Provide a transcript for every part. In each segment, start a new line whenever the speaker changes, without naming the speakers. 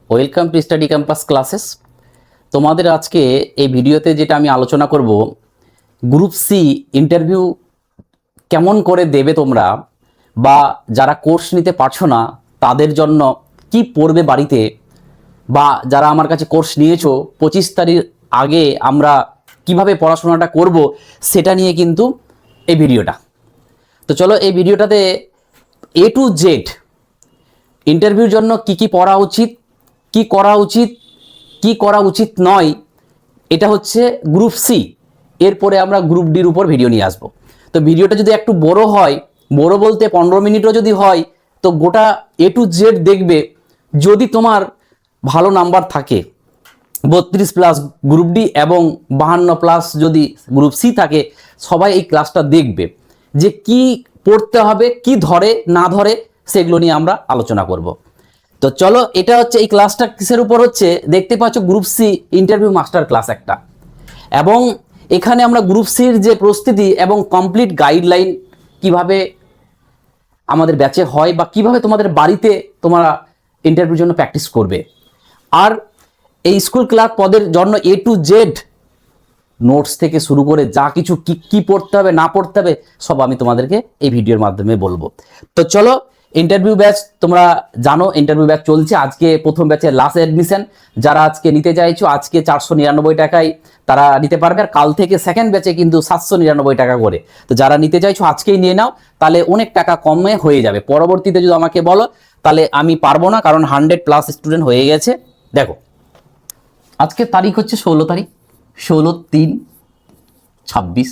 Welcome to study campus classes. তোমাদের আজকে এই ভিডিওতে যেটা আমি আলোচনা করব, গ্রুপ সি ইন্টারভিউ কেমন করে দেবে তোমরা, বা যারা কোর্স নিতে পারছো না তাদের জন্য কি পড়বে বাড়িতে, বা যারা আমার কাছে কোর্স নিয়েছো 25 তারিখ আগে আমরা কিভাবে পড়াশোনাটা করব সেটা নিয়ে কিন্তু এই ভিডিওটা। তো চলো এই ভিডিওটাতে এ টু জেড ইন্টারভিউর জন্য কি কি পড়া উচিত, কি করা উচিত, কি করা উচিত নয়, এটা হচ্ছে গ্রুপ সি। এরপরে আমরা গ্রুপ ডির উপর ভিডিও নিয়ে আসবো। তো ভিডিওটা যদি একটু বড় হয়, বড় বলতে 15 মিনিটও যদি হয়, তো গোটা এ টু জেড দেখবে। যদি তোমার ভালো নাম্বার থাকে 32+ গ্রুপ ডি এবং 52+ যদি গ্রুপ সি থাকে, সবাই এই ক্লাসটা দেখবে যে কি পড়তে হবে, কি ধরে না ধরে, সেগুলো নিয়ে আমরা আলোচনা করব। তো চলো, এটা হচ্ছে এই ক্লাসটা কিসের উপর হচ্ছে, দেখতে পাচ্ছ group C interview master class একটা। এবং এখানে আমরা গ্রুপ সির যে প্রস্তুতি এবং কমপ্লিট গাইডলাইন কিভাবে আমাদের ব্যাচে হয়, বা কিভাবে তোমাদের বাড়িতে তোমরা ইন্টারভিউর জন্য প্র্যাকটিস করবে, আর এই স্কুল ক্লার্ক পদের জন্য এ টু জেড নোটস থেকে শুরু করে যা কিছু কি কি পড়তে হবে না পড়তে হবে সব আমি তোমাদেরকে এই ভিডিওর মাধ্যমে বলবো। তো চলো, ইন্টারভিউ ব্যাচ তোমরা জানো, ইন্টারভিউ ব্যাচ চলছে। আজকে প্রথম ব্যাচের লাস্ট অ্যাডমিশন। যারা আজকে নিতে চাইছো, আজকে 499 টাকায় তারা নিতে পারবে, আর কাল থেকে সেকেন্ড ব্যাচে কিন্তু 799 টাকা করে। তো যারা নিতে চাইছো আজকেই নিয়ে নাও, তাহলে অনেক টাকা কমে হয়ে যাবে। পরবর্তীতে যদি আমাকে বলো তাহলে আমি পারবো না, কারণ 100+ স্টুডেন্ট হয়ে গেছে। দেখো, আজকে তারিখ হচ্ছে 16 তারিখ, 16/3/26।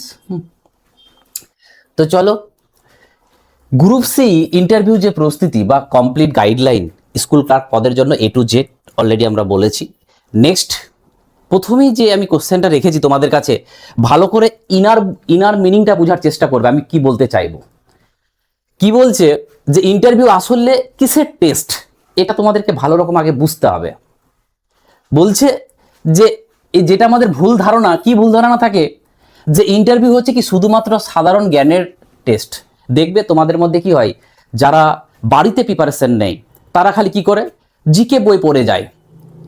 তো চলো, গ্রুপ সি ইন্টারভিউ যে প্রস্তুতি বা কমপ্লিট গাইডলাইন স্কুল ক্লার্ক পদের জন্য এ টু জেড অলরেডি আমরা বলেছি। নেক্সট, প্রথমেই যে আমি কোশ্চেনটা রেখেছি তোমাদের কাছে, ভালো করে ইনার মিনিংটা বোঝার চেষ্টা করবে আমি কি বলতে চাইবো। কি বলছে যে ইন্টারভিউ আসলে কিসের টেস্ট, এটা তোমাদেরকে ভালো রকম আগে বুঝতে হবে। বলছে যে যেটা আমাদের ভুল ধারণা, কি ভুল ধারণা থাকে, যে ইন্টারভিউ হচ্ছে কি শুধুমাত্র সাধারণ জ্ঞানের টেস্ট। দেখবে তোমাদের মধ্যে কি হয়, যারা বাড়িতে প্রিপারেশন নেই তারা খালি কি করে, জিকে বই পড়ে যায়,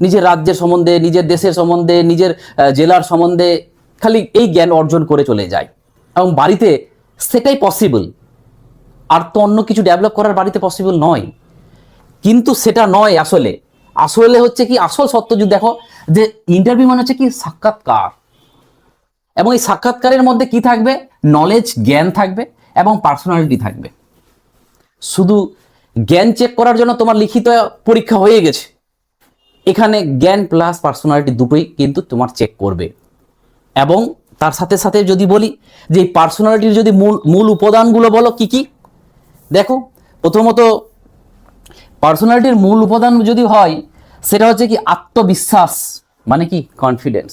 নিজের রাজ্যের সম্বন্ধে, নিজের দেশের সম্বন্ধে, নিজের জেলার সম্বন্ধে খালি এই জ্ঞান অর্জন করে চলে যায়। এবং বাড়িতে সেটাই পসিবল, আর তো অন্য কিছু ডেভেলপ করার বাড়িতে পসিবল নয়। কিন্তু সেটা নয়, আসলে আসলে হচ্ছে কি, আসল সত্য যদি দেখো, যে ইন্টারভিউ মানে হচ্ছে কি সাক্ষাৎকার। এবং এই সাক্ষাৎকারের মধ্যে কি থাকবে, নলেজ, জ্ঞান থাকবে এবং পার্সোনালিটি থাকবে। শুধু জ্ঞান চেক করার জন্য তোমার লিখিত পরীক্ষা হয়ে গেছে, এখানে জ্ঞান প্লাস পার্সোনালিটি দুটোই কিন্তু তোমার চেক করবে। এবং তার সাথে সাথে যদি বলি যে এই পার্সোনালিটির যদি মূল উপাদানগুলো বলো কি কি, দেখো প্রথমত পার্সোনালিটির মূল উপাদান যদি হয়, সেটা হচ্ছে কি আত্মবিশ্বাস, মানে কি কনফিডেন্স।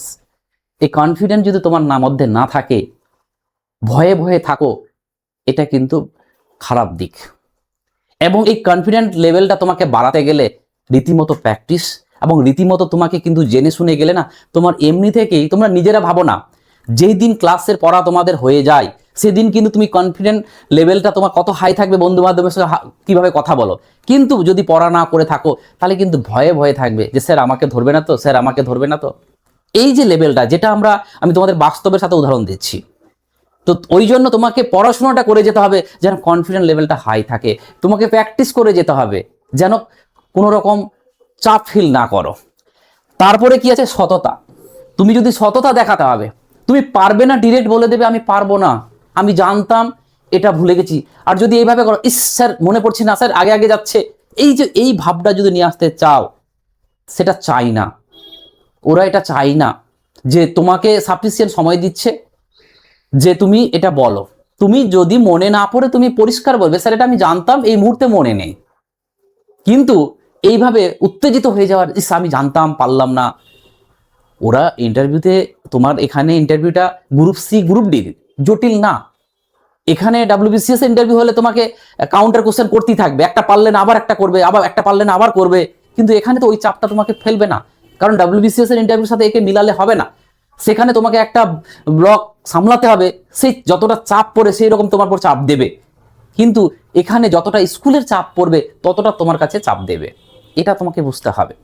এই কনফিডেন্স যদি তোমার মধ্যে না থাকে, ভয়ে ভয়ে থাকো, এটা কিন্তু খারাপ দিক। এবং এই কনফিডেন্ট লেভেলটা তোমাকে বাড়াতে গেলে রীতিমতো প্র্যাকটিস, এবং রীতিমতো তোমাকে কিন্তু জেনে শুনে গেলে না, তোমার এমনি থেকেই, তোমরা নিজেরা ভাবো না, যেই দিন ক্লাসের পড়া তোমাদের হয়ে যায় সেদিন কিন্তু তুমি কনফিডেন্ট লেভেলটা তোমার কত হাই থাকবে, বন্ধু বান্ধবের সাথে কিভাবে কথা বলো। কিন্তু যদি পড়া না করে থাকো তাহলে কিন্তু ভয়ে ভয়ে থাকবে যে স্যার আমাকে ধরবে না তো, স্যার আমাকে ধরবে না তো। এই যে লেভেলটা, যেটা আমি তোমাদের বাস্তবের সাথে উদাহরণ দিচ্ছি। তো ওই জন্য তোমাকে পড়াশোনাটা করে যেতে হবে যেন কনফিডেন্ট লেভেলটা হাই থাকে। তোমাকে প্র্যাকটিস করে যেতে হবে যেন কোনো রকম চাপ ফিল না করো। তারপরে কি আছে, সততা। তুমি যদি সততা দেখাতে হবে, তুমি পারবে না ডিরেক্ট বলে দেবে আমি পারবো না, আমি জানতাম, এটা ভুলে গেছি। আর যদি এইভাবে করো, ইস স্যার মনে পড়ছে না, স্যার আগে আগে যাচ্ছে, এই যে এই ভাবটা যদি নিয়ে আসতে চাও, সেটা চাই না, ওরা এটা চাই না। যে তোমাকে সাফিসিয়েন্ট সময় দিচ্ছে যে তুমি এটা বলো। তুমি যদি মনে না পড়ে তুমি পরিষ্কার বলবে স্যার এটা আমি জানতাম, এই মুহূর্তে মনে নেই। কিন্তু এইভাবে উত্তেজিত হয়ে যাওয়ার, ইস আমি জানতাম, পারলাম না। ওরা ইন্টারভিউতে, তোমার এখানে ইন্টারভিউটা গ্রুপ সি গ্রুপ ডি জটিল না। এখানে WBCS ইন্টারভিউ হলে তোমাকে কাউন্টার কোশ্চেন করতেই থাকবে, একটা পারলে না আবার একটা করবে, আবার একটা পারলে না আবার করবে। কিন্তু এখানে তো ওই চাপটা তোমাকে ফেলবে না, কারণ WBCS এর ইন্টারভিউর সাথে একে মিলালে হবে না। সেখানে তোমাকে একটা ব্লক সামলাতে হবে, সেই যতটা চাপ পড়ে সেই রকম তোমার উপর চাপ দেবে। কিন্তু এখানে যতটা স্কুলের চাপ পড়বে ততটা তোমার কাছে চাপ দেবে, এটা তোমাকে বুঝতে হবে।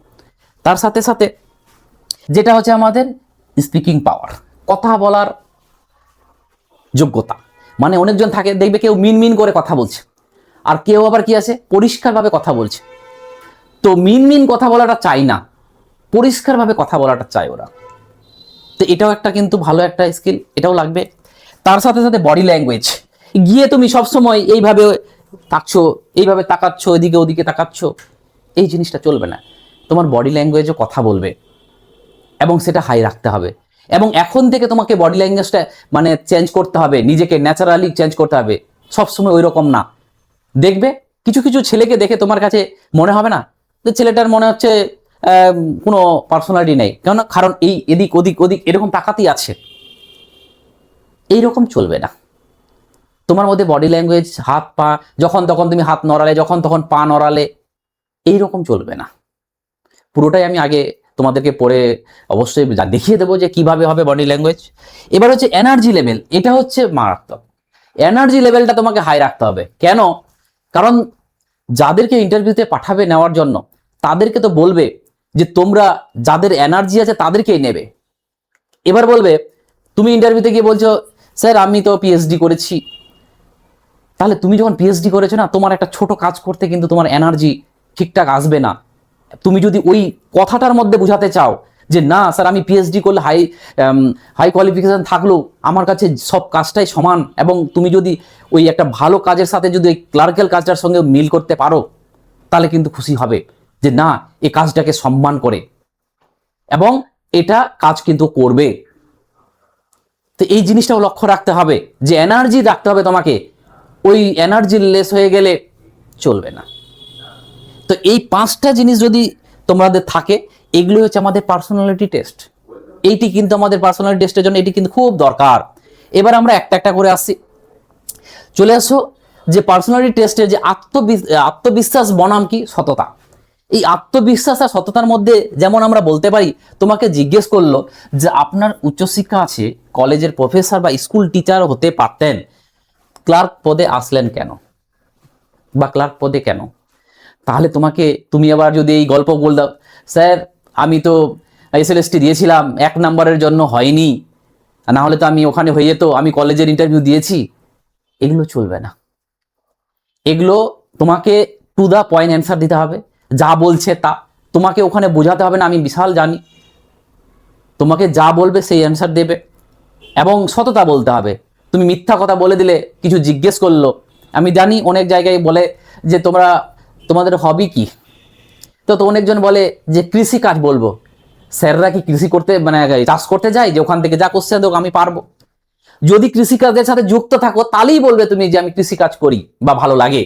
তার সাথে সাথে যেটা হচ্ছে আমাদের স্পিকিং পাওয়ার, কথা বলার যোগ্যতা। মানে অনেকজন থাকে দেখবে কেউ মিনমিন করে কথা বলছে, আর কেউ আবার কি আছে পরিষ্কারভাবে কথা বলছে। তো মিনমিন কথা বলাটা চাই না, পরিষ্কারভাবে কথা বলাটা চায় ওরা। তো এটাও একটা কিন্তু ভালো একটা স্কিল, এটাও লাগবে। তার সাথে সাথে বডি ল্যাঙ্গুয়েজ, গিয়ে তুমি সবসময় এইভাবে থাকছো, এইভাবে তাকাচ্ছ, এদিকে ওদিকে তাকাচ্ছ, এই জিনিসটা চলবে না। তোমার বডি ল্যাঙ্গুয়েজও কথা বলবে এবং সেটা হাই রাখতে হবে। এবং এখন থেকে তোমাকে বডি ল্যাঙ্গুয়েজটা মানে চেঞ্জ করতে হবে, নিজেকে ন্যাচারালি চেঞ্জ করতে হবে, সবসময় ওই রকম না। দেখবে কিছু কিছু ছেলেকে দেখে তোমার কাছে মনে হবে না যে ছেলেটার মনে হচ্ছে কোনো পার্সোনালিটি নেই, কেন? কারণ এই এদিক ওদিক ওদিক এরকম তাকাতেই আছে। এইরকম চলবে না। তোমার মধ্যে বডি ল্যাঙ্গুয়েজ, হাত পা, যখন তখন তুমি হাত নড়ালে, যখন তখন পা নড়ালে, এইরকম চলবে না। পুরোটাই আমি আগে তোমাদেরকে পড়ে অবশ্যই দেখিয়ে দেবো যে কিভাবে হবে বডি ল্যাঙ্গুয়েজ। এবার হচ্ছে এনার্জি লেভেল, এটা হচ্ছে মারাত্মক। এনার্জি লেভেলটা তোমাকে হাই রাখতে হবে। কেন? কারণ যাদেরকে ইন্টারভিউতে পাঠাবে নেওয়ার জন্য, তাদেরকে তো বলবে যে তোমরা যাদের এনার্জি আছে তাদেরকেই নেবে। এবার বলবে, তুমি ইন্টারভিউতে গিয়ে বলছো স্যার আমি তো পিএইচডি করেছি। তাহলে তুমি যখন পিএইচডি করেছো না, তোমার একটা ছোট কাজ করতে কিন্তু তোমার এনার্জি ঠিকঠাক আসবে না। তুমি যদি ওই কথাটার মধ্যে বোঝাতে চাও যে না স্যার আমি পিএইচডি করলে হাই কোয়ালিফিকেশন থাকলেও আমার কাছে সব কাজটাই সমান, এবং তুমি যদি ওই একটা ভালো কাজের সাথে যদি ওই ক্লার্কাল কাজটার সঙ্গে মিল করতে পারো, তাহলে কিন্তু খুশি হবে যে না এই কাজটাকে সম্মান করে এবং এটা কাজ কিন্তু করবে। তো এই জিনিসটাও লক্ষ্য রাখতে হবে যে এনার্জি রাখতে হবে তোমাকে, ওই এনার্জি লেস হয়ে গেলে চলবে না। তো এই 5টা জিনিস যদি তোমাদের থাকে, এগুলো হচ্ছে আমাদের পার্সোনালিটি টেস্ট। এইটি কিন্তু আমাদের পার্সোনালিটি টেস্টের জন্য এটি কিন্তু খুব দরকার। এবার আমরা একটা একটা করে আসছি, চলে আসো যে পার্সোনালিটি টেস্টের যে আত্মবিশ্বাস বনাম কি সততা। এই আত্মবিশ্বাস আর সততার মধ্যে যেমন আমরা বলতে পারি, তোমাকে জিজ্ঞেস করলো যে আপনার উচ্চশিক্ষা আছে, কলেজের প্রফেসর বা স্কুল টিচার হতে পারতেন, ক্লার্ক পদে আসলেন কেন, বা ক্লার্ক পদে কেন? তাহলে তুমি আবার যদি এই গল্প বল দাও, স্যার আমি তো এসএলএসটি দিয়েছিলাম, 1 নম্বরের জন্য হয়নি, না হলে তো আমি ওখানে হয়ে যেত, আমি কলেজের ইন্টারভিউ দিয়েছি, এগুলো চলবে না। এগুলো তোমাকে টু দা পয়েন্ট অ্যান্সার দিতে হবে, যা বলছে তা। তোমাকে ওখানে বোঝাতে হবে না আমি বিশাল জানি, তোমাকে যা বলবে সেই অ্যান্সার দেবে। এবং সততা বলতে হবে। তুমি মিথ্যা কথা বলে দিলে, কিছু জিজ্ঞেস করলো, আমি জানি অনেক জায়গায় বলে যে তোমাদের হবি কি, তো অনেকজন বলে যে কৃষি কাজ বলবো। স্যাররা কি কৃষি করতে মানে চাষ করতে যায় যে ওখান থেকে যা কোশ্চেন দেবো আমি পারবো? যদি কৃষিকাজের সাথে যুক্ত থাকো তাহলেই বলবে তুমি যে আমি কৃষি কাজ করি বা ভালো লাগে।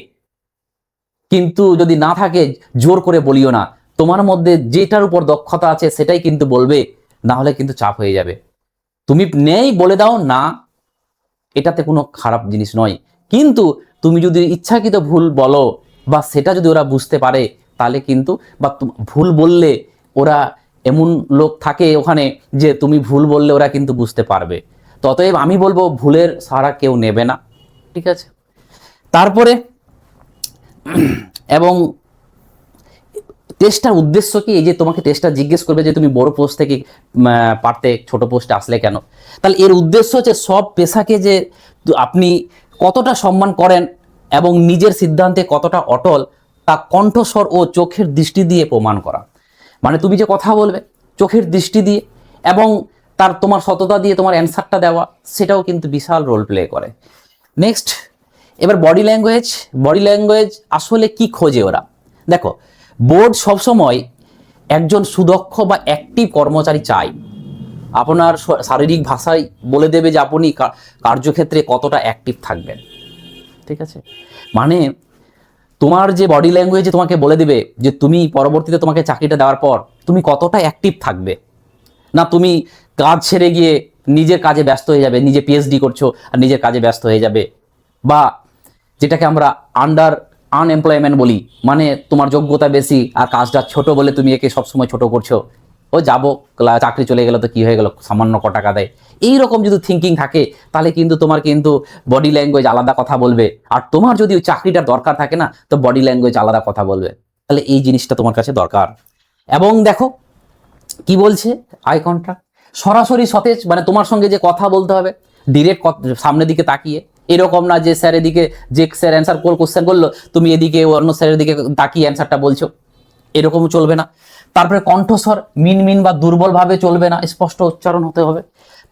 কিন্তু যদি না থাকে জোর করে বলিও না, তোমার মধ্যে যেটার উপর দক্ষতা আছে সেটাই কিন্তু বলবে, না হলে কিন্তু চাপ হয়ে যাবে। তুমি নেই বলে দাও না, এটাতে কোনো খারাপ জিনিস নয়। কিন্তু তুমি যদি ইচ্ছাকৃত ভুল বলো বা সেটা যদি ওরা বুঝতে পারে, তাহলে কিন্তু বা ভুল বললে ওরা এমন লোক থাকে ওখানে যে তুমি ভুল বললে ওরা কিন্তু বুঝতে পারবে। অতএব আমি বলবো ভুলের সাহারা কেউ নেবে না, ঠিক আছে? তারপরে এবং টেস্টটার উদ্দেশ্য কি? এই যে তোমাকে টেস্টটা জিজ্ঞেস করবে যে তুমি বড় পোস্ট থেকে পারতে ছোট পোস্টে আসলে কেন, তাহলে এর উদ্দেশ্য হচ্ছে সব পেশাকে যে আপনি কতটা সম্মান করেন এবং নিজের সিদ্ধান্তে কতটা অটল, তা কণ্ঠস্বর ও চোখের দৃষ্টি দিয়ে প্রমাণ করা। মানে তুমি যে কথা বলবে চোখের দৃষ্টি দিয়ে এবং তোমার সততা দিয়ে তোমার অ্যান্সারটা দেওয়া, সেটাও কিন্তু বিশাল রোল প্লে করে। নেক্সট, এবার বডি ল্যাঙ্গুয়েজ। বডি ল্যাঙ্গুয়েজ আসলে কি খোঁজে ওরা? দেখো, বোর্ড সবসময় একজন সুদক্ষ বা অ্যাক্টিভ কর্মচারী চাই। আপনার শারীরিক ভাষায় বলে দেবে যে আপনি কার্যক্ষেত্রে কতটা অ্যাক্টিভ থাকবেন, ঠিক আছে? মানে তোমার যে বডি ল্যাঙ্গুয়েজে তোমাকে বলে দেবে যে তুমি পরবর্তীতে তোমাকে চাকরিটা দেওয়ার পর তুমি কতটা অ্যাক্টিভ থাকবে। না তুমি কাজ ছেড়ে গিয়ে নিজের কাজে ব্যস্ত হয়ে যাবে, নিজে পিএইচডি করছো আর নিজের কাজে ব্যস্ত হয়ে যাবে, বা যেটাকে আমরা আনএমপ্লয়মেন্ট বলি, মানে তোমার যোগ্যতা বেশি আর কাজটা ছোট বলে তুমি একে সবসময় ছোট করছো, ও যাবো চাকরি চলে গেল তো কি হয়ে গেল, সামান্য ক টাকা দেয়, এইরকম যদি থিঙ্কিং থাকে তাহলে কিন্তু তোমার কিন্তু বডি ল্যাঙ্গুয়েজ আলাদা কথা বলবে। আর তোমার যদি ওই চাকরিটার দরকার থাকে না, তো বডি ল্যাঙ্গুয়েজ আলাদা কথা বলবে। তাহলে এই জিনিসটা তোমার কাছে দরকার। এবং দেখো, কি বলছে? আই কন্ট্যাক্ট, সরাসরি সতেজ, মানে তোমার সঙ্গে যে কথা বলতে হবে ডিরেক্ট সামনের দিকে তাকিয়ে, এরকম না যে স্যার এদিকে, যে স্যার অ্যান্সার কোশ্চেন করলো তুমি এদিকে অন্য স্যারের দিকে তাকিয়ে অ্যান্সারটা বলছো, এরকমও চলবে না। তারপরে কণ্ঠস্বর মিনমিন বা দুর্বলভাবে চলবে না, স্পষ্ট উচ্চারণ হতে হবে।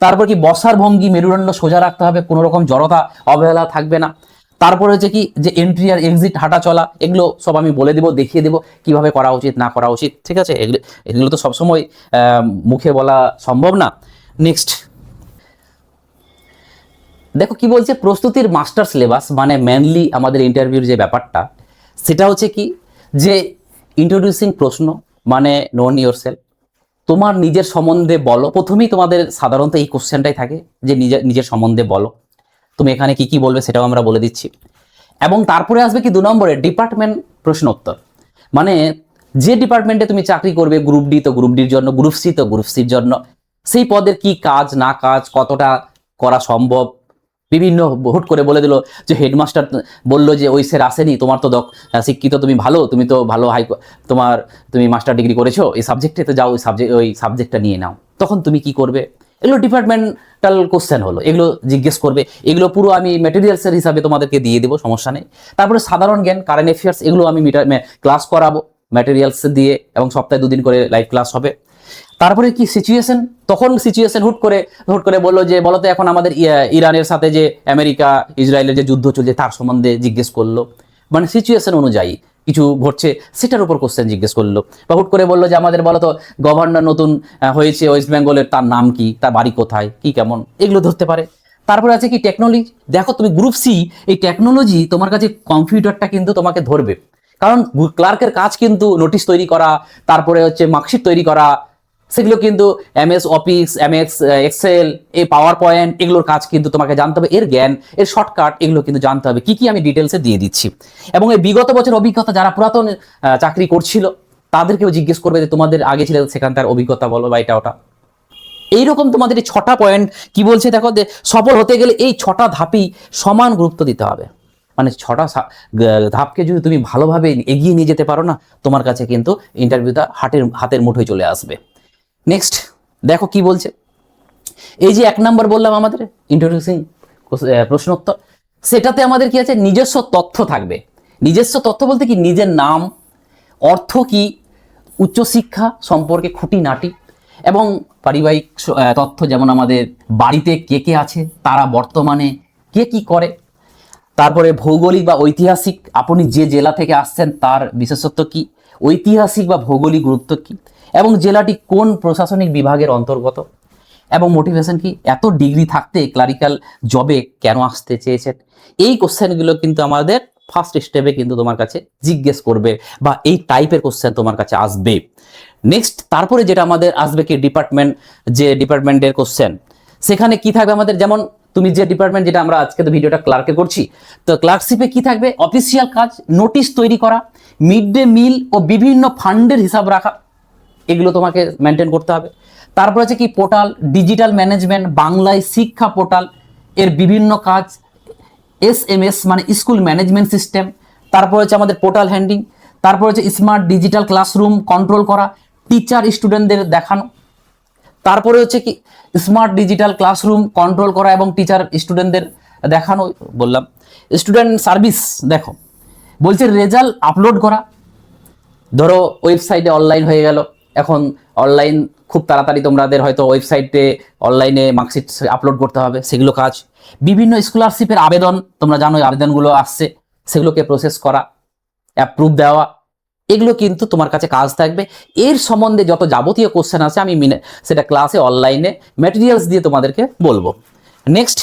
তারপর কি বসার ভঙ্গি মেরুদণ্ড সোজা রাখতে হবে, কোনো রকম জড়তা অবহেলা থাকবে না। তারপরে হচ্ছে কি যে এন্ট্রি আর এক্সিট, হাঁটা চলা, এগুলো সব আমি বলে দেবো, দেখিয়ে দেবো কিভাবে করা উচিত না করা উচিত, ঠিক আছে? এগুলো তো সবসময় মুখে বলা সম্ভব না। নেক্সট দেখো কি বলছে, প্রস্তুতির মাস্টার সিলেবাস, মানে মেনলি আমাদের ইন্টারভিউর যে ব্যাপারটা সেটা হচ্ছে কি যে ইন্ট্রোডিউসিং প্রশ্ন, মানে নোন ইয়োরসেলফ, তোমার নিজের সম্বন্ধে বলো। প্রথমেই তোমাদের সাধারণত এই কোশ্চেনটাই থাকে যে নিজের সম্বন্ধে বলো, তুমি এখানে কি কি বলবে সেটাও আমরা বলে দিচ্ছি। এবং তারপরে আসবে কি 2 নম্বরে ডিপার্টমেন্ট প্রশ্নোত্তর, মানে যে ডিপার্টমেন্টে তুমি চাকরি করবে, গ্রুপ ডি তো গ্রুপ ডির জন্য, গ্রুপ সি তো গ্রুপ সির জন্য, সেই পদের কি কাজ না কাজ, কতটা করা সম্ভব, বিভিন্ন হুট করে বলে দিল যে হেডমাস্টার বললো যে ওই স্যার আসেনি, তোমার তো শিক্ষিত, তুমি ভালো, তুমি তো ভালো তুমি মাস্টার ডিগ্রি করেছো এই সাবজেক্টে, তো যাও ওই সাবজেক্টটা নিয়ে নাও, তখন তুমি কি করবে? এগুলো ডিপার্টমেন্টাল কোশ্চেন হলো, এগুলো জিজ্ঞেস করবে। এগুলো পুরো আমি ম্যাটেরিয়ালসের হিসাবে তোমাদেরকে দিয়ে দেবো, সমস্যা নেই। তারপরে সাধারণ জ্ঞান, কারেন্ট অ্যাফেয়ার্স, এগুলো আমি ক্লাস করাবো ম্যাটেরিয়ালস দিয়ে, এবং সপ্তাহে 2 দিন করে লাইভ ক্লাস হবে। তারপরে কি সিচুয়েশন, তখন সিচুয়েশন হুট করে বললো যে বলতো এখন আমাদের ইরানের সাথে যে আমেরিকা ইসরায়েলের যে যুদ্ধ চলছে তার সম্বন্ধে জিজ্ঞেস করলো, মানে সিচুয়েশন অনুযায়ী কিছু ঘটছে সেটার উপর কোশ্চেন জিজ্ঞেস করলো। বা হুট করে বললো যে আমাদের বলতো গভর্নর নতুন হয়েছে ওয়েস্ট বেঙ্গলের, তার নাম কি, তার বাড়ি কোথায়, কি কেমন, এগুলো ধরতে পারে। তারপরে আছে কি টেকনোলজি, দেখো তুমি গ্রুপ সি, এই টেকনোলজি তোমার কাছে কম্পিউটারটা কিন্তু তোমাকে ধরবে, কারণ ক্লার্কের কাজ কিন্তু নোটিশ তৈরি করা, তারপরে হচ্ছে মার্কশিট তৈরি করা, সেগুলো কিন্তু এমএস অফিস, এমএক্স এক্সেল, এই পাওয়ার পয়েন্ট, এগুলোর কাজ কিন্তু তোমাকে জানতে হবে, এর জ্ঞান, এর শর্টকাট, এগুলো কিন্তু জানতে হবে। কি কি আমি ডিটেলসে দিয়ে দিচ্ছি। এবং এই বিগত বছর অভিজ্ঞতা যারা পুরাতন চাকরি করছিল তাদেরকেও জিজ্ঞেস করবে যে তোমাদের আগে ছিল সেখানকার অভিজ্ঞতা বলো বা এটা ওটা। এইরকম তোমাদের এই 6টা পয়েন্ট কি বলছে দেখো, যে সফল হতে গেলে এই 6টা ধাপই সমান গুরুত্ব দিতে হবে। মানে 6টা ধাপকে যদি তুমি ভালোভাবে এগিয়ে নিয়ে যেতে পারো না, তোমার কাছে কিন্তু ইন্টারভিউটা হাতের মুঠোয় চলে আসবে। নেক্সট দেখো কি বলছে, এই যে 1 নম্বর বললাম আমাদের ইন্ট্রোডিউসিং প্রশ্নোত্তর, সেটাতে আমাদের কি আছে, নিজস্ব তথ্য থাকবে। নিজস্ব তথ্য বলতে কি, নিজের নাম, অর্থ কি, উচ্চশিক্ষা সম্পর্কে খুঁটিনাটি, এবং পারিবারিক তথ্য, যেমন আমাদের বাড়িতে কে কে আছে, তারা বর্তমানে কে কি করে। তারপরে ভৌগোলিক বা ঐতিহাসিক, আপনি যে জেলা থেকে আসছেন তার বিশেষত্ব কি, ঐতিহাসিক বা ভৌগোলিক গুরুত্ব কি, এবং জেলাটি কোন প্রশাসনিক বিভাগের অন্তর্গত, এবং মোটিভেশন কি, এত ডিগ্রি থাকতে ক্লারিক্যাল জবে কেন আসতে চেয়েছেন। এই কোশ্চেনগুলো কিন্তু আমাদের ফার্স্ট স্টেপে কিন্তু তোমার কাছে জিজ্ঞেস করবে, বা এই টাইপের কোশ্চেন তোমার কাছে আসবে। নেক্সট তারপরে যেটা আমাদের আসবে কি, ডিপার্টমেন্টের কোশ্চেন, সেখানে কি থাকবে আমাদের, যেমন তুমি যে ডিপার্টমেন্ট, যেটা আমরা আজকে তো ভিডিওটা ক্লার্কে করছি, তো ক্লার্কশিপে কি থাকবে, অফিসিয়াল কাজ, নোটিশ তৈরি করা, মিড ডে মিল ও বিভিন্ন ফান্ডের হিসাব রাখা, এগুলো তোমাকে মেনটেন করতে হবে। তারপর আছে কি, পোর্টাল, ডিজিটাল ম্যানেজমেন্ট, বাংলায় শিক্ষা পোর্টাল এর বিভিন্ন কাজ, SMS মানে স্কুল ম্যানেজমেন্ট সিস্টেম, তারপর হচ্ছে আমাদের পোর্টাল হ্যান্ডিং, তারপর হচ্ছে স্মার্ট ডিজিটাল ক্লাসরুম কন্ট্রোল করা, টিচার স্টুডেন্টদের দেখানো, তারপরে হচ্ছে কি স্মার্ট ডিজিটাল ক্লাসরুম কন্ট্রোল করা এবং টিচার স্টুডেন্টদের দেখানো বললাম। স্টুডেন্ট সার্ভিস, দেখো বলছে রেজাল্ট আপলোড করা, ধরো ওয়েবসাইটে অনলাইন হয়ে গেল, এখন অনলাইন খুব তাড়াতাড়ি তোমাদের হয়তো ওয়েবসাইটে অনলাইনে মার্কশিট আপলোড করতে হবে, সেগুলো কাজ। বিভিন্ন স্কলারশিপের আবেদন, তোমরা জানো আবেদনগুলো আসছে, সেগুলোকে প্রসেস করা, অ্যাপ্রুভ দেওয়া, এগুলো কিন্তু তোমার কাছে কাজ থাকবে। এর সম্বন্ধে যত যাবতীয় কোশ্চেন আছে আমি সেটা ক্লাসে অনলাইনে ম্যাটেরিয়ালস দিয়ে তোমাদেরকে বলবো। নেক্সট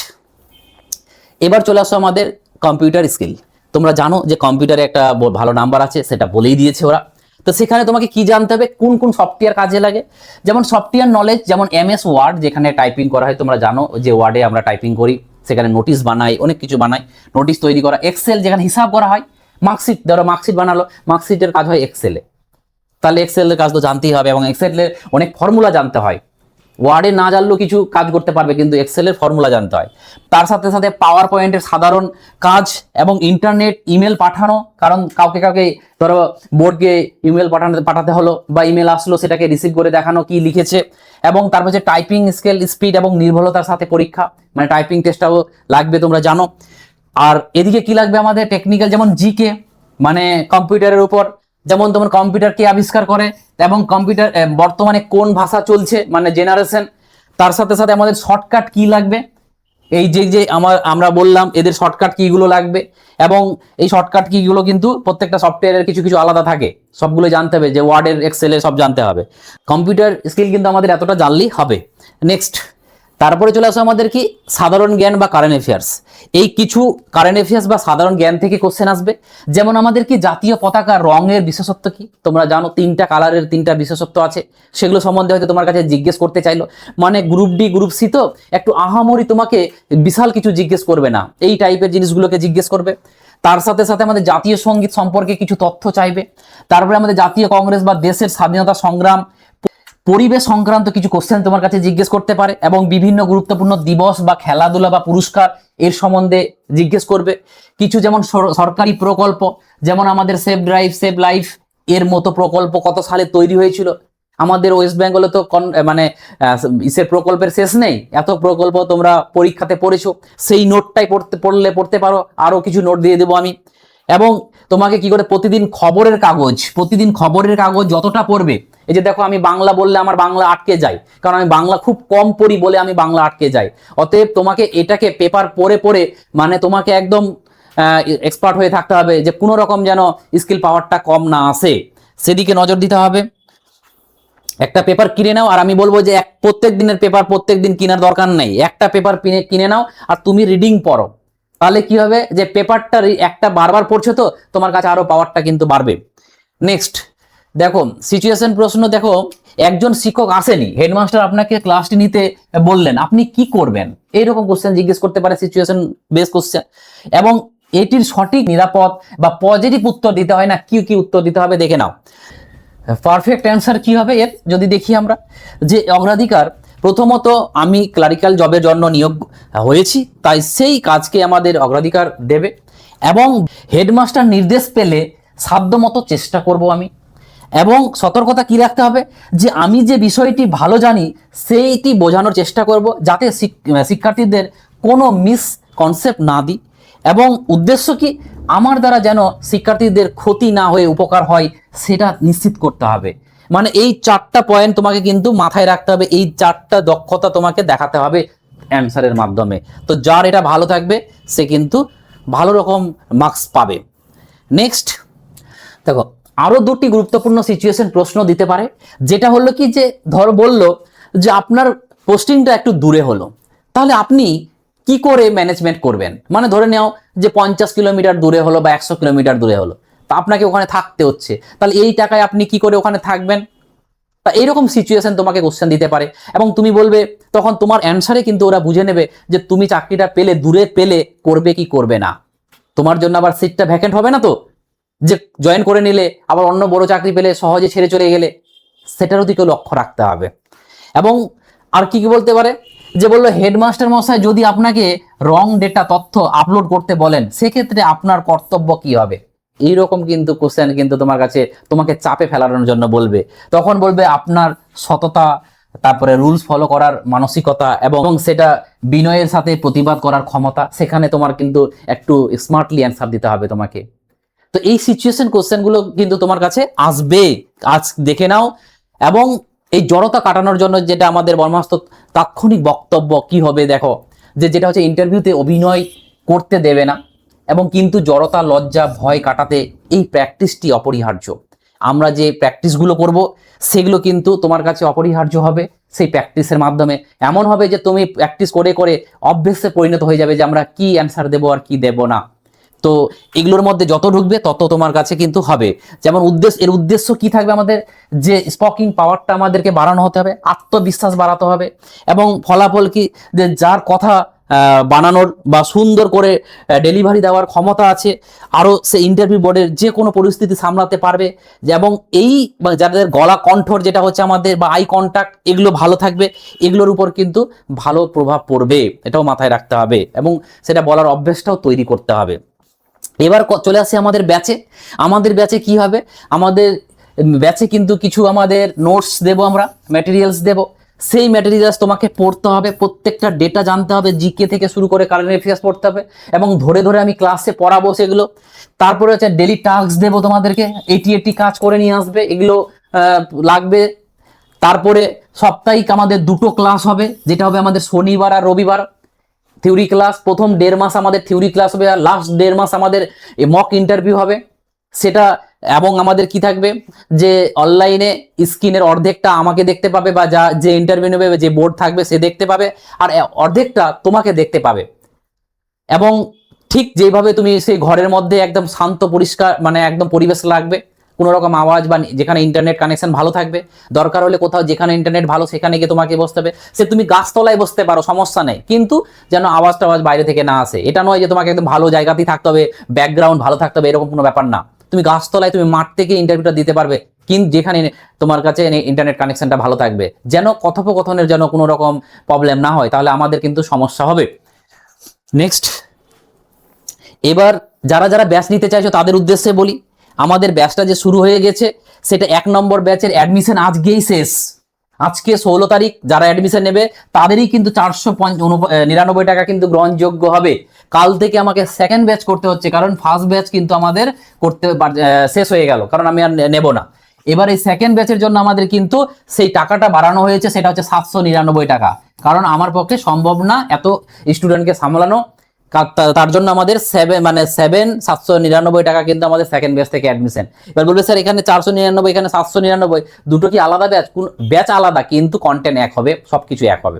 এবার চলে আসো আমাদের কম্পিউটার স্কিল। তোমরা জানো যে কম্পিউটারে একটা ভালো নাম্বার আছে, সেটা বলেই দিয়েছে ওরা। তো সেখানে তোমাকে কি জানতে হবে, কোন কোন সফটওয়্যার কাজে লাগে, যেমন সফটওয়্যার নলেজ, যেমন MS ওয়ার্ড, যেখানে টাইপিং করা হয়, তোমরা জানো যে ওয়ার্ডে আমরা টাইপিং করি, সেখানে নোটিশ বানাই, অনেক কিছু বানাই, নোটিশ তৈরি করা। এক্সেল, যেখানে হিসাব করা হয়। মার্কশিট, ধরো মার্কশিট বানালো, মার্কশিটের কাজ হয় এক্সেলে, তাহলে এক্সেলের কাজ তো জানতেই হবে, এবং এক্সেলের অনেক ফর্মুলা জানতে হয়, ওয়ার্ডে না জানলেও কিছু কাজ করতে পারবে, কিন্তু এক্সেলের ফর্মুলা জানতে হয়। তার সাথে সাথে পাওয়ার পয়েন্টের সাধারণ কাজ এবং ইন্টারনেট, ইমেল পাঠানো, কারণ কাউকে কাউকে ধরো বোর্ডকে ইমেল পাঠাতে হলো বা ইমেল আসলো, সেটাকে রিসিভ করে দেখানো কি লিখেছে। এবং তারপর যে টাইপিং স্কেল, স্পিড এবং নির্ভুলতার সাথে পরীক্ষা, মানে টাইপিং টেস্টটাও লাগবে, তোমরা জানো। আর এদিকে কি লাগবে আমাদের টেকনিক্যাল, যেমন জিকে, মানে কম্পিউটারের উপর, যেমন তোমার কম্পিউটার কে আবিষ্কার করে এবং কম্পিউটার বর্তমানে কোন ভাষা চলছে, মানে জেনারেশন। তার সাথে সাথে আমাদের শর্টকাট কি লাগবে, এই যে আমরা বললাম এদের শর্টকাট কিগুলো লাগবে, এবং এই শর্টকাট কিগুলো কিন্তু প্রত্যেকটা সফটওয়্যারের কিছু কিছু আলাদা থাকে, সবগুলো জানতে হবে, যে ওয়ার্ডের, এক্সেলে সব জানতে হবে। কম্পিউটার স্কিল কিন্তু আমাদের এতটা জানলেই হবে। নেক্সট, তারপরে চলে আসো আমাদের কি সাধারণ জ্ঞান বা কারেন্ট অ্যাফেয়ার্স। এই কিছু কারেন্ট অ্যাফেয়ার্স বা সাধারণ জ্ঞান থেকে কোশ্চেন আসবে। যেমন আমাদের কি জাতীয় পতাকার রঙের বিশেষত্ব কি, তোমরা জানো 3টা কালারের 3টা বিশেষত্ব আছে, সেগুলো সম্বন্ধে হয়তো তোমার কাছে জিজ্ঞেস করতে চাইলো। মানে গ্রুপ ডি, গ্রুপ সি তো একটু আহামরি তোমাকে বিশাল কিছু জিজ্ঞেস করবে না, এই টাইপের জিনিসগুলোকে জিজ্ঞেস করবে। তার সাথে সাথে আমাদের জাতীয় সঙ্গীত সম্পর্কে কিছু তথ্য চাইবে। তারপরে আমাদের জাতীয় কংগ্রেস বা দেশের স্বাধীনতা সংগ্রাম, পরিবেশ সংক্রান্ত কিছু কোশ্চেন তোমার কাছে জিজ্ঞেস করতে পারে, এবং বিভিন্ন গুরুত্বপূর্ণ দিবস বা খেলাধুলা বা পুরস্কার এর সম্বন্ধে জিজ্ঞেস করবে। কিছু যেমন সরকারি প্রকল্প, যেমন আমাদের সেভ ড্রাইভ সেভ লাইফ এর মতো প্রকল্প কত সালে তৈরি হয়েছিল। আমাদের ওয়েস্ট বেঙ্গলে তো মানে ইসের প্রকল্পের শেষ নেই, এত প্রকল্প তোমরা পরীক্ষাতে পড়েছো, সেই নোটটাই পড়তে পারো, আরো কিছু নোট দিয়ে দেবো আমি। এবং তোমাকে কি করে প্রতিদিন খবরের কাগজ যতটা পড়বে, এই যে দেখো আমি বাংলা বললে আমার বাংলা আটকে যায়, কারণ আমি বাংলা খুব কম পড়ি বলে আমি বাংলা আটকে যাই। অতএব তোমাকে এটাকে পেপার পড়ে পড়ে মানে তোমাকে একদম এক্সপার্ট হয়ে থাকতে হবে, যে কোনো রকম যেন স্কিল পাওয়ারটা কম না আসে, সেদিকে নজর দিতে হবে। একটা পেপার কিনে নাও, আর আমি বলবো যে প্রত্যেক দিনের পেপার প্রত্যেক দিন কেনার দরকার নেই, একটা পেপার কিনে নাও আর তুমি রিডিং পড়ো, তাহলে কি হবে যে পেপারটা একটা বারবার পড়ছো তো তোমার কাছে আরো পাওয়ারটা কিন্তু বাড়বে। নেক্সট দেখো সিচুয়েশন প্রশ্ন, দেখো একজন শিক্ষক আসেনি, হেডমাস্টার আপনাকে ক্লাসটি নিতে বললেন, আপনি কি করবেন, এইরকম কোশ্চেন জিজ্ঞেস করতে পারে, সিচুয়েশন বেস কোশ্চেন। এবং এটির সঠিক, নিরাপদ বা পজিটিভ উত্তর দিতে হয় না, কি কি উত্তর দিতে হবে দেখে নাও। পারফেক্ট অ্যান্সার কি হবে এর, যদি দেখি আমরা, যে অগ্রাধিকার, প্রথমত আমি ক্লারিক্যাল জবের জন্য নিয়োগ হয়েছি, তাই সেই কাজকে আমাদের অগ্রাধিকার দেবে। এবং হেডমাস্টার নির্দেশ পেলে সাধ্যমতো চেষ্টা করব আমি। এবং সতর্কতা কি রাখতে হবে, যে আমি যে বিষয়টি ভালো জানি সেইটি বোঝানোর চেষ্টা করব, যাতে শিক্ষার্থীদের কোনো মিসকনসেপ্ট না দিই। এবং উদ্দেশ্য কি, আমার দ্বারা যেন শিক্ষার্থীদের ক্ষতি না হয়ে উপকার হয় সেটা নিশ্চিত করতে হবে। মানে এই 4টা পয়েন্ট তোমাকে কিন্তু মাথায় রাখতে হবে, এই 4টা দক্ষতা তোমাকে দেখাতে হবে অ্যান্সারের মাধ্যমে। তো যার এটা ভালো থাকবে সে কিন্তু ভালো রকম মার্কস পাবে। নেক্সট দেখো আরো 2টি গুরুত্বপূর্ণ সিচুয়েশন প্রশ্ন দিতে পারে, যেটা হলো কি, যে ধর বললো যে আপনার পোস্টিংটা একটু দূরে হলো, তাহলে আপনি কি করে ম্যানেজমেন্ট করবেন। মানে ধরে নাও যে 50 কিলোমিটার দূরে হলো বা 100 কিলোমিটার দূরে হলো, তা আপনাকে ওখানে থাকতে হচ্ছে, তাহলে এই টাকায় আপনি কি করে ওখানে থাকবেন। তা এইরকম সিচুয়েশন তোমাকে কোশ্চেন দিতে পারে, এবং তুমি বলবে, তখন তোমার অ্যান্সারে কিন্তু ওরা বুঝে নেবে যে তুমি চাকরিটা পেলে, দূরে পেলে করবে কি করবে না। তোমার জন্য আবার সিটটা ভ্যাকেন্ট হবে না তো, যে জয়েন করে নিলে আবার অন্য বড় চাকরি পেলে সহজে ছেড়ে চলে গেলে, সেটারও দিকে লক্ষ্য রাখতে হবে। এবং আর কি কি বলতে পারে, যে বললো হেডমাস্টার মশাই যদি আপনাকে রং ডেটা তথ্য আপলোড করতে বলেন, সেক্ষেত্রে আপনার কর্তব্য কি হবে। এইরকম কিন্তু কোশ্চেন কিন্তু তোমার কাছে তোমাকে চাপে ফেলানোর জন্য বলবে, তখন বলবে আপনার সততা, তারপরে রুলস ফলো করার মানসিকতা, এবং সেটা বিনয়ের সাথে প্রতিবাদ করার ক্ষমতা, সেখানে তোমার কিন্তু একটু স্মার্টলি অ্যান্সার দিতে হবে তোমাকে। তো এই সিচুয়েশন কোশ্চেনগুলো কিন্তু তোমার কাছে আসবে, আজ দেখে নাও। এবং এই জড়তা কাটানোর জন্য যেটা আমাদের বর্মাস্ত তাৎক্ষণিক বক্তব্য কি হবে, দেখো যেটা হচ্ছে ইন্টারভিউতে অভিনয় করতে দেবে না, এবং কিন্তু জড়তা, লজ্জা, ভয় কাটাতে এই প্র্যাকটিসটি অপরিহার্য। আমরা যে প্র্যাকটিসগুলো করব সেগুলো কিন্তু তোমার কাছে অপরিহার্য হবে। সেই প্র্যাকটিসের মাধ্যমে এমন হবে যে তুমি প্র্যাকটিস করে করে অভ্যেসে পরিণত হয়ে যাবে, যে আমরা কি অ্যান্সার দেবো আর কি দেব না। তো এগুলোর মধ্যে যত ঢুকবে তত তোমার কাছে কিন্তু হবে। যেমন এর উদ্দেশ্য কি থাকবে, আমাদের যে স্পিকিং পাওয়ারটা আমাদেরকে বাড়ানো হতে হবে, আত্মবিশ্বাস বাড়াতে হবে। এবং ফলাফল কি, যে যার কথা বানানোর বা সুন্দর করে ডেলিভারি দেওয়ার ক্ষমতা আছে, আরও সে ইন্টারভিউ বোর্ডের যে কোনো পরিস্থিতি সামলাতে পারবে। এবং এই যাদের গলা কণ্ঠর যেটা হচ্ছে আমাদের বা আই কন্ট্যাক্ট, এগুলো ভালো থাকবে, এগুলোর উপর কিন্তু ভালো প্রভাব পড়বে, এটাও মাথায় রাখতে হবে এবং সেটা বলার অভ্যেসটাও তৈরি করতে হবে। এবার চলে আসি আমাদের ব্যাচে। আমাদের ব্যাচে কি হবে, আমাদের ব্যাচে কিন্তু কিছু আমাদের নোটস দেব, আমরা ম্যাটেরিয়ালস দেব। সেই ম্যাটেরিয়ালস তোমাকে পড়তে হবে, প্রত্যেকটা ডেটা জানতে হবে, জিকে থেকে শুরু করে কারেন্ট অ্যাফেয়ার্স পড়তে হবে এবং ধরে ধরে আমি ক্লাসে পড়াবো সেগুলো। তারপরে হচ্ছে ডেলি টাস্ক দেবো তোমাদেরকে, এটি কাজ করে নিয়ে আসবে, এগুলো লাগবে। তারপরে সাপ্তাহিক আমাদের 2টো ক্লাস হবে, যেটা হবে আমাদের শনিবার আর রবিবার থিওরি ক্লাস। প্রথম 1.5 মাস আমাদের থিওরি ক্লাস হবে, আর লাস্ট 1.5 মাস আমাদের মক ইন্টারভিউ হবে সেটা। এবং আমাদের কি থাকবে, যে অনলাইনে স্ক্রিনের অর্ধেকটা আমাকে দেখতে পাবে, বা যে ইন্টারভিউ নেবে যে বোর্ড থাকবে সে দেখতে পাবে, আর অর্ধেকটা তোমাকে দেখতে পাবে। এবং ঠিক যেভাবে তুমি সেই ঘরের মধ্যে একদম শান্ত পরিষ্কার মানে একদম পরিবেশ লাগবে, কোনো রকম আওয়াজ বা যেখানে ইন্টারনেট কানেকশন ভালো থাকবে, দরকার হলে কোথাও যেখানে ইন্টারনেট ভালো সেখানে গিয়ে তোমাকে বসতে হবে। সে তুমি গাছতলায় বসতে পারো, সমস্যা নেই, কিন্তু যেন আওয়াজ বাইরে থেকে না আসে। এটা নয় যে তোমাকে একদম ভালো জায়গাতেই থাকতে হবে, ব্যাকগ্রাউন্ড ভালো থাকতে হবে, এরকম কোনো ব্যাপার না। তুমি গাছতলায়, তুমি মাঠ থেকে ইন্টারভিউটা দিতে পারবে, কিন্তু যেখানে তোমার কাছে ইন্টারনেট কানেকশনটা ভালো থাকবে, যেন কথোপকথনের যেন কোনো রকম প্রবলেম না হয়, তাহলে আমাদের কিন্তু সমস্যা হবে। নেক্সট, এবার যারা যারা ব্যাচ নিতে চাইছো তাদের উদ্দেশ্যে বলি, আমাদের ব্যাচটা যে শুরু হয়ে গেছে, সেটা 1 নম্বর ব্যাচের অ্যাডমিশন আজকেই শেষ। আজকে 16 তারিখ যারা অ্যাডমিশন নেবে তাদেরই কিন্তু 499 টাকা কিন্তু গ্রহণযোগ্য হবে। কাল থেকে আমাকে সেকেন্ড ব্যাচ করতে হচ্ছে, কারণ ফার্স্ট ব্যাচ কিন্তু আমাদের শেষ হয়ে গেল, কারণ আমি আর নেব না। এবার এই সেকেন্ড ব্যাচের জন্য আমাদের কিন্তু সেই টাকাটা বাড়ানো হয়েছে, সেটা হচ্ছে 799 টাকা, কারণ আমার পক্ষে সম্ভব না এত স্টুডেন্টকে সামলানো। তার জন্য আমাদের 799 টাকা কিন্তু আমাদের সেকেন্ড ব্যাচ থেকে অ্যাডমিশন। এবার বলবে স্যার এখানে 499, এখানে 799, দুটো কি আলাদা ব্যাচ? ব্যাচ আলাদা, কিন্তু কন্টেন্ট এক হবে, সবকিছু এক হবে,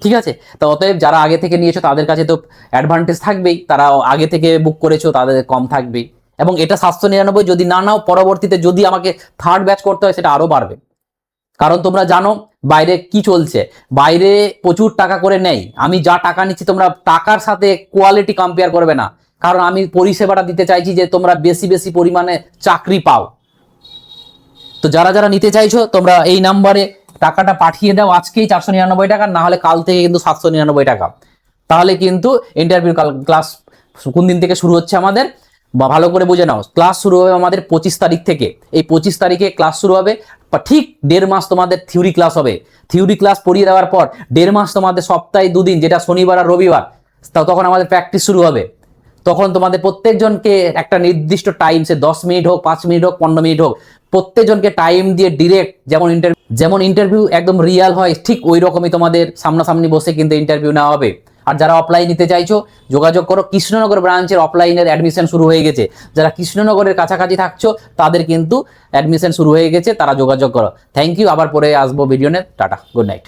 ঠিক আছে? তো অতএব যারা আগে থেকে নিয়েছো তাদের কাছে তো অ্যাডভান্টেজ থাকবেই, তারা আগে থেকে বুক করেছো তাদের কম থাকবেই। এবং এটা 799 যদি না নাও, পরবর্তীতে যদি আমাকে থার্ড ব্যাচ করতে হয় সেটা আরো বাড়বে, কারণ তোমরা জানো বাইরে কি চলছে, বাইরে প্রচুর টাকা করে নেই। আমি যা টাকা নিচ্ছি তোমরা টাকার সাথে কোয়ালিটি কম্পেয়ার করবে না, কারণ আমি পরিষেবাটা দিতে চাইছি যে তোমরা বেশি বেশি পরিমাণে চাকরি পাও। তো যারা যারা নিতে চাইছো তোমরা এই নাম্বারে টাকাটা পাঠিয়ে দাও আজকেই, 499 টাকা, না হলে কাল থেকে কিন্তু 799 টাকা। তাহলে কিন্তু ইন্টারভিউ ক্লাস কোন দিন থেকে শুরু হচ্ছে আমাদের, বা ভালো করে বুঝে নাও, ক্লাস শুরু হবে আমাদের 25 তারিখ থেকে। এই 25 তারিখে ক্লাস শুরু হবে, ঠিক 1.5 মাস তোমাদের থিওরি ক্লাস হবে। থিওরি ক্লাস পড়িয়ে দেওয়ার পর 1.5 মাস তোমাদের সপ্তাহে 2 দিন, যেটা শনিবার আর রবিবার, তখন আমাদের প্র্যাকটিস শুরু হবে। তখন তোমাদের প্রত্যেকজনকে একটা নির্দিষ্ট টাইম, সে 10 মিনিট হোক, 5 মিনিট হোক, 15 মিনিট হোক, প্রত্যেকজনকে টাইম দিয়ে ডিরেক্ট, যেমন ইন্টারভিউ একদম রিয়াল হয়, ঠিক ওই রকমই তোমাদের সামনাসামনি বসে কিন্তু ইন্টারভিউ নেওয়া হবে। আর যারা অফলাইন নিতে চাইছো যোগাযোগ করো, কৃষ্ণনগর ব্রাঞ্চের অফলাইনের অ্যাডমিশন শুরু হয়ে গেছে। যারা কৃষ্ণনগরের কাছাকাছি থাকছো তাদের কিন্তু অ্যাডমিশন শুরু হয়ে গেছে, তারা যোগাযোগ করো। থ্যাংক ইউ, আবার পরে আসবো ভিডিও নিয়ে। Tata, good night.